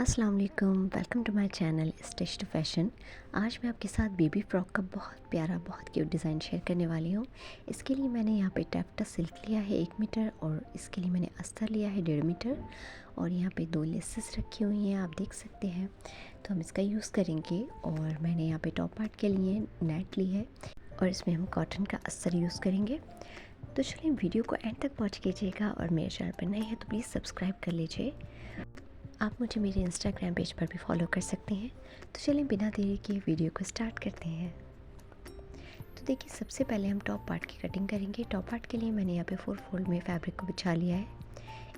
अस्सलाम वालेकुम, welcome to my channel stitch to fashion. आज मैं आपके साथ बेबी फ्रॉक का बहुत प्यारा बहुत क्यूट डिज़ाइन शेयर करने वाली हूँ। इसके लिए मैंने यहाँ पे टैफ्टा सिल्क लिया है 1 मीटर और इसके लिए मैंने अस्तर लिया है 1.5 मीटर और यहाँ पे 2 लेसेस रखी हुई हैं, आप देख सकते हैं। तो हम इसका यूज़ करेंगे और मैंने यहाँ पे टॉप पार्ट के लिए नेट ली है और इसमें हम कॉटन का अस्तर यूज़ करेंगे। तो चलिए वीडियो को एंड तक वॉच कीजिएगा और मेरे चैनल पर नए हैं तो प्लीज़ सब्सक्राइब कर लीजिए। आप मुझे मेरे इंस्टाग्राम पेज पर भी फॉलो कर सकते हैं। तो चलिए बिना देरी के वीडियो को स्टार्ट करते हैं। तो देखिए, सबसे पहले हम टॉप पार्ट की कटिंग करेंगे। टॉप पार्ट के लिए मैंने यहाँ पे 4 फोल्ड में फैब्रिक को बिछा लिया है।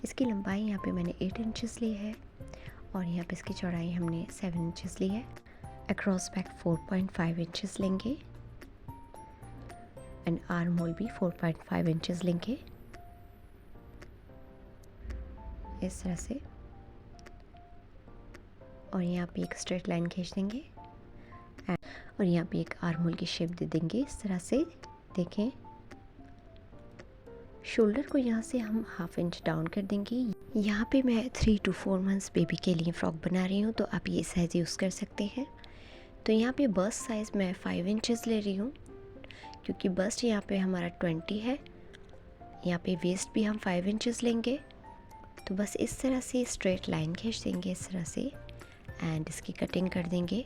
इसकी लंबाई यहाँ पे मैंने 8 इंचेस ली है और यहाँ पे इसकी चौड़ाई हमने 7 इंचेस ली है। अक्रॉस बैक 4.5 इंचेस लेंगे एंड आर्म होल भी 4.5 इंचेस लेंगे, इस तरह से। और यहाँ पे एक स्ट्रेट लाइन खींच देंगे और यहाँ पे एक आर्म होल की शेप दे देंगे, इस तरह से। देखें, शोल्डर को यहाँ से हम 1/2 इंच डाउन कर देंगे। यहाँ पे मैं 3 to 4 मंथ्स बेबी के लिए फ़्रॉक बना रही हूँ, तो आप ये साइज़ यूज़ कर सकते हैं। तो यहाँ पे बस्ट साइज़ मैं 5 इंचेस ले रही हूँ, क्योंकि बस्ट यहाँ पे हमारा 20 है। यहाँ पे वेस्ट भी हम 5 इंचेस लेंगे। तो बस इस तरह से स्ट्रेट लाइन खींच देंगे, इस तरह से, एंड इसकी कटिंग कर देंगे।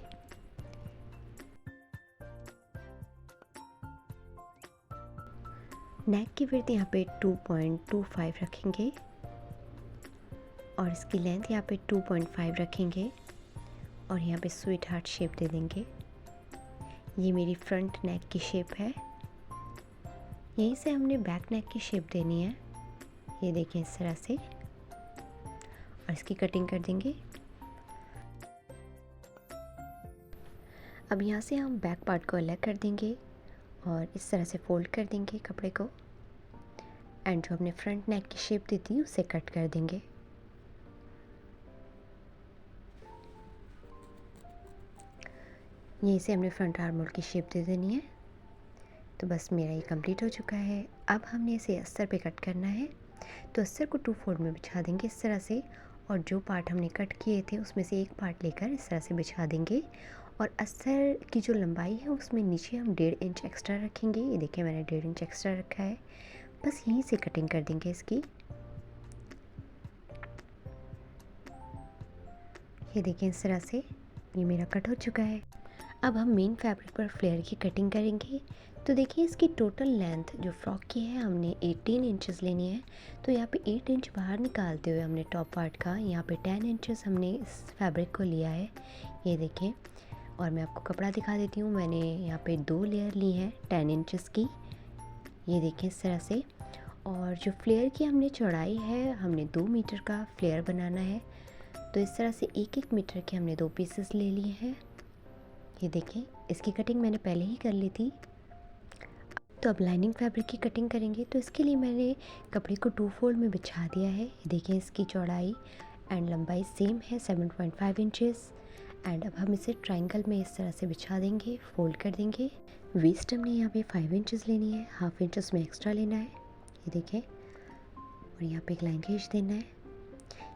नेक की विड्थ यहाँ पे 2.25 रखेंगे और इसकी लेंथ यहाँ पे 2.5 रखेंगे और यहाँ पे स्वीट हार्ट शेप दे देंगे। ये मेरी फ्रंट नेक की शेप है। यहीं से हमने बैक नेक की शेप देनी है, ये देखें, इस तरह से, और इसकी कटिंग कर देंगे। अब यहाँ से हम बैक पार्ट को अलग कर देंगे और इस तरह से फोल्ड कर देंगे कपड़े को एंड जो हमने फ्रंट नेक की शेप दी थी उसे कट कर देंगे। यहीं से हमने फ्रंट आर्म होल की शेप दे देनी है। तो बस मेरा ये कंप्लीट हो चुका है। अब हमने इसे अस्तर पे कट करना है। तो अस्तर को 2 फोल्ड में बिछा देंगे, इस तरह से, और जो पार्ट हमने कट किए थे उसमें से एक पार्ट लेकर इस तरह से बिछा देंगे। और अस्तर की जो लंबाई है उसमें नीचे हम 1.5 इंच एक्स्ट्रा रखेंगे। ये देखिए, मैंने 1.5 इंच एक्स्ट्रा रखा है। बस यहीं से कटिंग कर देंगे इसकी। ये देखिए, इस तरह से ये मेरा कट हो चुका है। अब हम मेन फैब्रिक पर फ्लेयर की कटिंग करेंगे। तो देखिए, इसकी टोटल लेंथ जो फ्रॉक की है हमने 18 इंचेस लेनी है। तो यहाँ पे 8 इंच बाहर निकालते हुए हमने टॉप पार्ट का यहाँ पे 10 इंचेस हमने इस फैब्रिक को लिया है, ये देखें। और मैं आपको कपड़ा दिखा देती हूँ। मैंने यहाँ पे 2 लेयर ली हैं 10 इंचेस की, ये देखें, इस तरह से। और जो फ्लेयर की हमने चौड़ाई है, हमने 2 मीटर का फ्लेयर बनाना है। तो इस तरह से 1-1 मीटर के हमने 2 पीसेस ले लिए हैं, ये देखें। इसकी कटिंग मैंने पहले ही कर ली थी। तो अब लाइनिंग फैब्रिक की कटिंग करेंगे। तो इसके लिए मैंने कपड़े को 2 फोल्ड में बिछा दिया है। ये देखें, इसकी चौड़ाई एंड लंबाई सेम है 7.5 इंचेस। एंड अब हम इसे ट्रायंगल में इस तरह से बिछा देंगे, फोल्ड कर देंगे। वेस्ट हमने यहाँ पे 5 इंचेस लेनी है, 1/2 इंच उसमें एक्स्ट्रा लेना है, ये देखें। और यहाँ पे एक लाइन खींच देना है।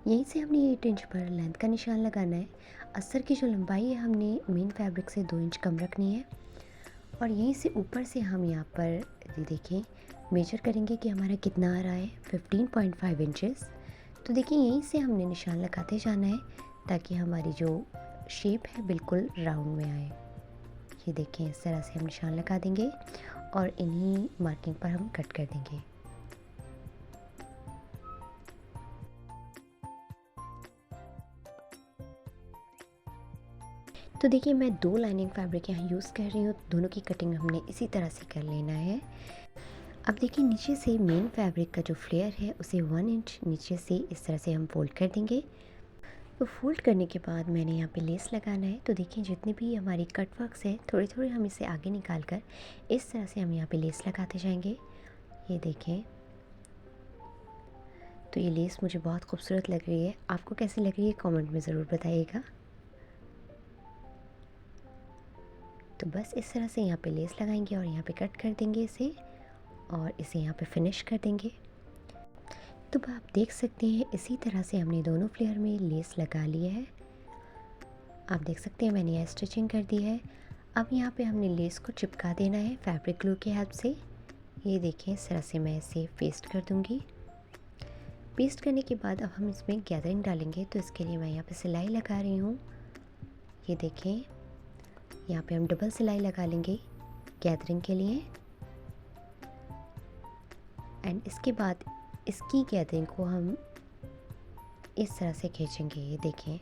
यहीं से हमने 8 इंच पर लेंथ का निशान लगाना है। अस्तर की जो लंबाई है हमने मेन फैब्रिक से 2 इंच कम रखनी है। और यहीं से ऊपर से हम यहाँ पर ये देखें मेजर करेंगे कि हमारा कितना आ रहा है, 15.5 इंचेस। तो देखिए, यहीं से हमने निशान लगाते जाना है ताकि हमारी जो शेप है बिल्कुल राउंड में आए। ये देखें, इस तरह से हम निशान लगा देंगे और इन्हीं मार्किंग पर हम कट कर देंगे। तो देखिए, मैं 2 लाइनिंग फैब्रिक यहाँ यूज़ कर रही हूँ। दोनों की कटिंग हमने इसी तरह से कर लेना है। अब देखिए, नीचे से मेन फैब्रिक का जो फ्लेयर है उसे 1 इंच नीचे से इस तरह से हम फोल्ड कर देंगे। तो फोल्ड करने के बाद मैंने यहाँ पे लेस लगाना है। तो देखिए, जितने भी हमारी कट वर्क्स है थोड़ी थोड़ी हम इसे आगे निकाल कर इस तरह से हम यहाँ पे लेस लगाते जाएंगे, ये देखें। तो ये लेस मुझे बहुत खूबसूरत लग रही है। आपको कैसी लग रही है कमेंट में ज़रूर बताइएगा। तो बस इस तरह से यहाँ पे लेस लगाएंगे और यहाँ पे कट कर देंगे इसे और इसे यहाँ पे फिनिश कर देंगे। तो आप देख सकते हैं इसी तरह से हमने दोनों फ्लेयर में लेस लगा लिया है। आप देख सकते हैं मैंने यहाँ स्टिचिंग कर दी है। अब यहाँ पे हमने लेस को चिपका देना है फैब्रिक ग्लू की हेल्प से। ये देखें इस तरह से मैं इसे पेस्ट कर दूँगी। पेस्ट करने के बाद अब हम इसमें गैदरिंग डालेंगे, तो इसके लिए मैं यहाँ पे सिलाई लगा रही हूँ। ये देखें यहाँ पे हम डबल सिलाई लगा लेंगे गैदरिंग के लिए। एंड इसके बाद इसकी गैदरिंग को हम इस तरह से खींचेंगे। ये देखें,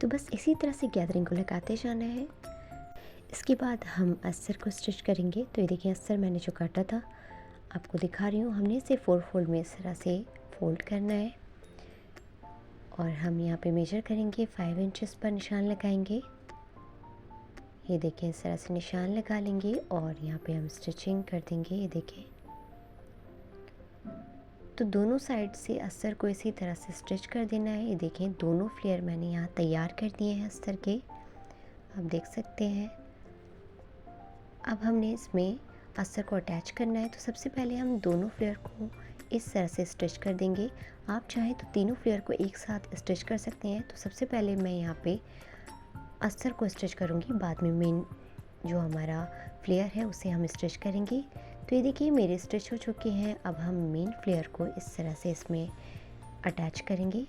तो बस इसी तरह से गैदरिंग को लगाते जाना है। इसके बाद हम अस्तर को स्टिच करेंगे। तो ये देखिए अस्तर मैंने जो काटा था आपको दिखा रही हूँ। हमने इसे 4 फोल्ड में इस तरह से फोल्ड करना है और हम यहाँ पे मेजर करेंगे 5 इंचेस पर निशान लगाएंगे। ये देखें इस तरह से निशान लगा लेंगे और यहाँ पे हम स्टिचिंग कर देंगे। ये देखें, तो दोनों साइड से अस्तर को इसी तरह से स्टिच कर देना है। ये देखें दोनों फ्लेयर मैंने यहाँ तैयार कर दिए हैं अस्तर के, आप देख सकते हैं। अब हमने इसमें अस्तर को अटैच करना है। तो सबसे पहले हम दोनों फ्लेयर को इस तरह से स्टिच कर देंगे। आप चाहें तो तीनों फ्लेयर को एक साथ स्टिच कर सकते हैं। तो सबसे पहले मैं यहाँ पे अस्तर को स्टिच करूँगी, बाद में मेन जो हमारा फ्लेयर है उसे हम स्टिच करेंगे। तो ये देखिए मेरे स्टिच हो चुके हैं। अब हम मेन फ्लेयर को इस तरह से इसमें अटैच करेंगे।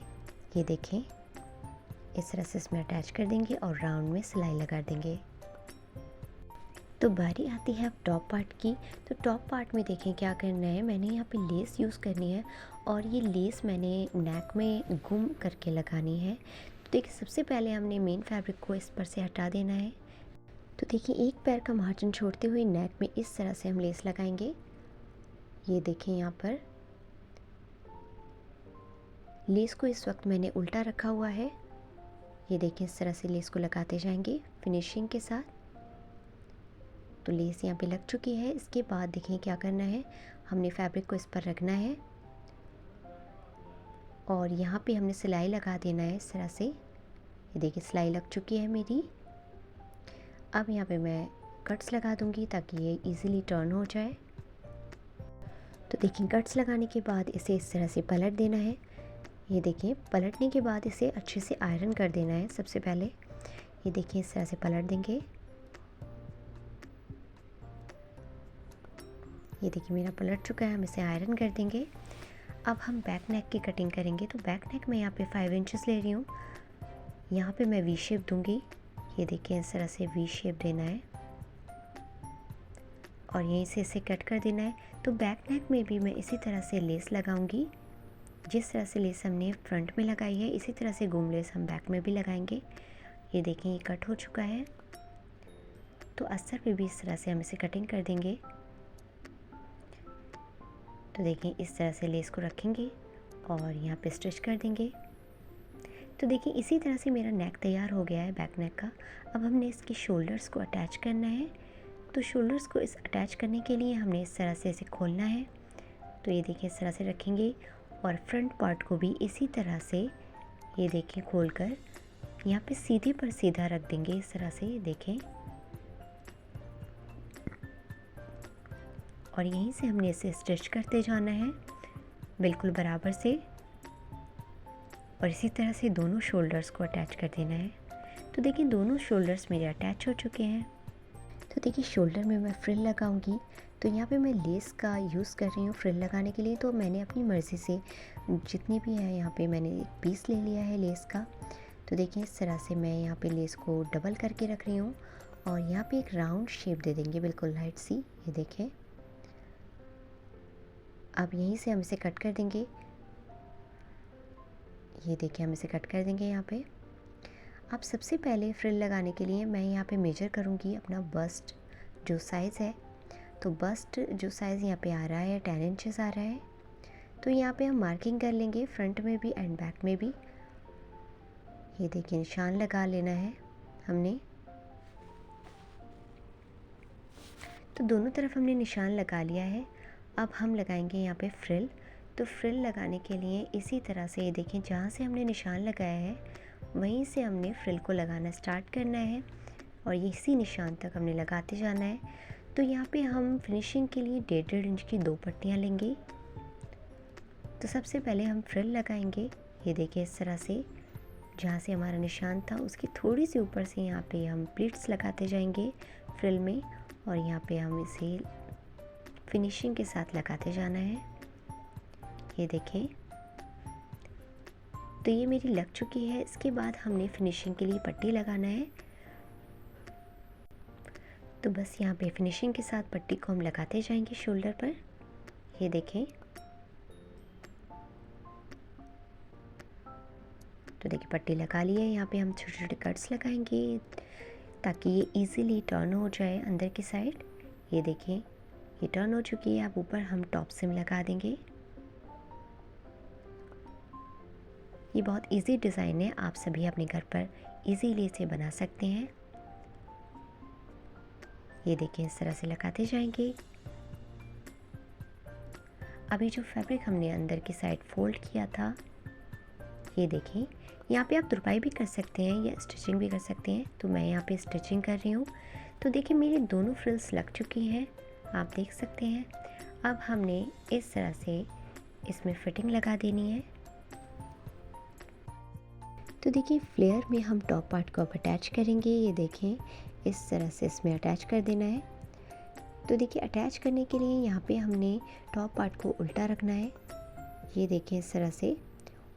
ये देखें इस तरह से इसमें अटैच कर देंगे और राउंड में सिलाई लगा देंगे। तो बारी आती है अब टॉप पार्ट की। तो टॉप पार्ट में देखें क्या करना है, मैंने यहाँ पे लेस यूज़ करनी है और ये लेस मैंने नेक में गुम करके लगानी है। तो देखिए सबसे पहले हमने मेन फैब्रिक को इस पर से हटा देना है। तो देखिए एक पैर का मार्जिन छोड़ते हुए नेक में इस तरह से हम लेस लगाएंगे। ये देखें यहाँ पर लेस को इस वक्त मैंने उल्टा रखा हुआ है। ये देखें इस तरह से लेस को लगाते जाएंगे फिनिशिंग के साथ। तो लेस यहाँ पे लग चुकी है। इसके बाद देखें क्या करना है, हमने फैब्रिक को इस पर रखना है और यहाँ पे हमने सिलाई लगा देना है इस तरह से। ये देखिए सिलाई लग चुकी है मेरी। अब यहाँ पे मैं कट्स लगा दूँगी ताकि ये इजीली टर्न हो जाए। तो देखिए कट्स लगाने के बाद इसे इस तरह से पलट देना है। ये देखिए पलटने के बाद इसे अच्छे से आयरन कर देना है सबसे पहले। ये देखिए इस तरह से पलट देंगे। ये देखिए मेरा पलट चुका है, हम इसे आयरन कर देंगे। अब हम बैक नेक की कटिंग करेंगे। तो बैक नेक में यहाँ पे 5 इंचेस ले रही हूँ। यहाँ पे मैं वी शेप दूँगी। ये देखिए इस तरह से वी शेप देना है और यहीं से इसे कट कर देना है। तो बैक नेक में भी मैं इसी तरह से लेस लगाऊंगी। जिस तरह से लेस हमने फ्रंट में लगाई है इसी तरह से घूम लेस हम बैक में भी लगाएंगे। ये देखें ये कट हो चुका है। तो अस्तर पे भी इस तरह से हम इसे कटिंग कर देंगे। तो देखिए इस तरह से लेस को रखेंगे और यहाँ पे स्टिच कर देंगे। तो देखिए इसी तरह से मेरा नेक तैयार हो गया है बैक नेक का। अब हमने इसके शोल्डर्स को अटैच करना है। तो शोल्डर्स को इस अटैच करने के लिए हमने इस तरह से इसे खोलना है। तो ये देखिए इस तरह से रखेंगे और फ्रंट पार्ट को भी इसी तरह से ये देखिए खोलकर यहाँ पे सीधे पर सीधा रख देंगे इस तरह से। ये देखें और यहीं से हमने इसे स्टिच करते जाना है बिल्कुल बराबर से और इसी तरह से दोनों शोल्डर्स को अटैच कर देना है। तो देखिए दोनों शोल्डर्स मेरे अटैच हो चुके हैं। तो देखिए शोल्डर में मैं फ्रिल लगाऊंगी। तो यहाँ पे मैं लेस का यूज़ कर रही हूँ फ्रिल लगाने के लिए। तो मैंने अपनी मर्ज़ी से जितनी भी है यहाँ पे मैंने एक पीस ले लिया है लेस का। तो देखिए इस तरह से मैं यहाँ पे लेस को डबल करके रख रही हूँ और यहाँ पे एक राउंड शेप दे देंगे बिल्कुल लाइट सी। ये देखें अब यहीं से हम इसे कट कर देंगे। ये देखिए हम इसे कट कर देंगे यहाँ पे। अब सबसे पहले फ्रिल लगाने के लिए मैं यहाँ पे मेजर करूँगी अपना बस्ट जो साइज़ है। तो बस्ट जो साइज़ यहाँ पे आ रहा है 10 इंचेस आ रहा है। तो यहाँ पे हम मार्किंग कर लेंगे फ्रंट में भी एंड बैक में भी। ये देखिए निशान लगा लेना है हमने। तो दोनों तरफ हमने निशान लगा लिया है। अब हम लगाएंगे यहाँ पे फ्रिल। तो फ्रिल लगाने के लिए इसी तरह से ये देखें जहाँ से हमने निशान लगाया है वहीं से हमने फ्रिल को लगाना स्टार्ट करना है और इसी निशान तक हमने लगाते जाना है। तो यहाँ पे हम फिनिशिंग के लिए 1.5 इंच की 2 पट्टियाँ लेंगे। तो सबसे पहले हम फ्रिल लगाएंगे। ये देखिए इस तरह से जहाँ से हमारा निशान था उसकी थोड़ी सी ऊपर से यहाँ पे हम प्लीट्स लगाते जाएंगे फ्रिल में, और यहाँ पे हम इसे फिनिशिंग के साथ लगाते जाना है। ये देखें, तो ये मेरी लग चुकी है। इसके बाद हमने फिनिशिंग के लिए पट्टी लगाना है। तो बस यहाँ पे फिनिशिंग के साथ पट्टी को हम लगाते जाएंगे शोल्डर पर। ये देखें, तो देखिए पट्टी लगा ली है। यहाँ पे हम छोटे छोटे कट्स लगाएंगे ताकि ये इजीली टर्न हो जाए अंदर की साइड। ये देखिए, ये टर्न हो चुकी है। अब ऊपर हम टॉप सिम लगा देंगे। ये बहुत इजी डिज़ाइन है, आप सभी अपने घर पर इजीली इसे बना सकते हैं। ये देखिए, इस तरह से लगाते जाएंगे। अभी जो फैब्रिक हमने अंदर की साइड फोल्ड किया था, ये देखिए, यहाँ पे आप तुरपाई भी कर सकते हैं या स्टिचिंग भी कर सकते हैं। तो मैं यहाँ पे स्टिचिंग कर रही हूँ। तो देखिए मेरी दोनों फ्रिल्स लग चुकी हैं, आप देख सकते हैं। अब हमने इस तरह से इसमें फिटिंग लगा देनी है। तो देखिए फ्लेयर में हम टॉप पार्ट को अब अटैच करेंगे। ये देखें, इस तरह से इसमें अटैच कर देना है। तो देखिए अटैच करने के लिए यहाँ पे हमने टॉप पार्ट को उल्टा रखना है। ये देखें इस तरह से,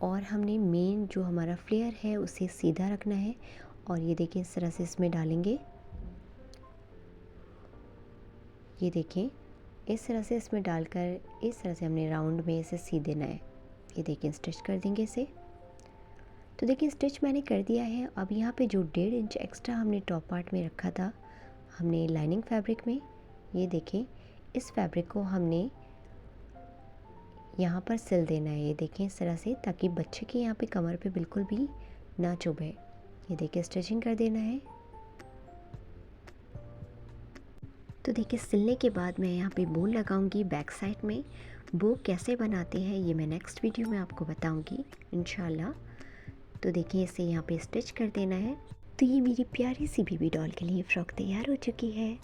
और हमने मेन जो हमारा फ्लेयर है उसे सीधा रखना है। और ये देखें इस तरह से इसमें डालेंगे। ये देखें, इस तरह से इसमें डालकर इस तरह से हमने राउंड में इसे सी देना है। ये देखें, स्टिच कर देंगे इसे। तो देखिए स्टिच मैंने कर दिया है। अब यहाँ पे जो 1.5 इंच एक्स्ट्रा हमने टॉप पार्ट में रखा था, हमने लाइनिंग फैब्रिक में, ये देखें इस फैब्रिक को हमने यहाँ पर सिल देना है। ये देखें इस तरह से, ताकि बच्चे के यहाँ पे कमर पे बिल्कुल भी ना चुभे। ये देखिए स्टिचिंग कर देना है। तो देखिए सिलने के बाद मैं यहाँ पे बो लगाऊंगी बैक साइड में। बो कैसे बनाते हैं ये मैं नेक्स्ट वीडियो में आपको बताऊंगी इंशाल्लाह। तो देखिए इसे यहाँ पे स्टिच कर देना है। तो ये मेरी प्यारी सी बेबी डॉल के लिए फ़्रॉक तैयार हो चुकी है।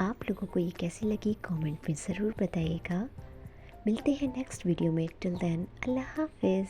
आप लोगों को ये कैसी लगी कमेंट में ज़रूर बताइएगा। मिलते हैं नेक्स्ट वीडियो में। टिल देन अल्लाह हाफिज़।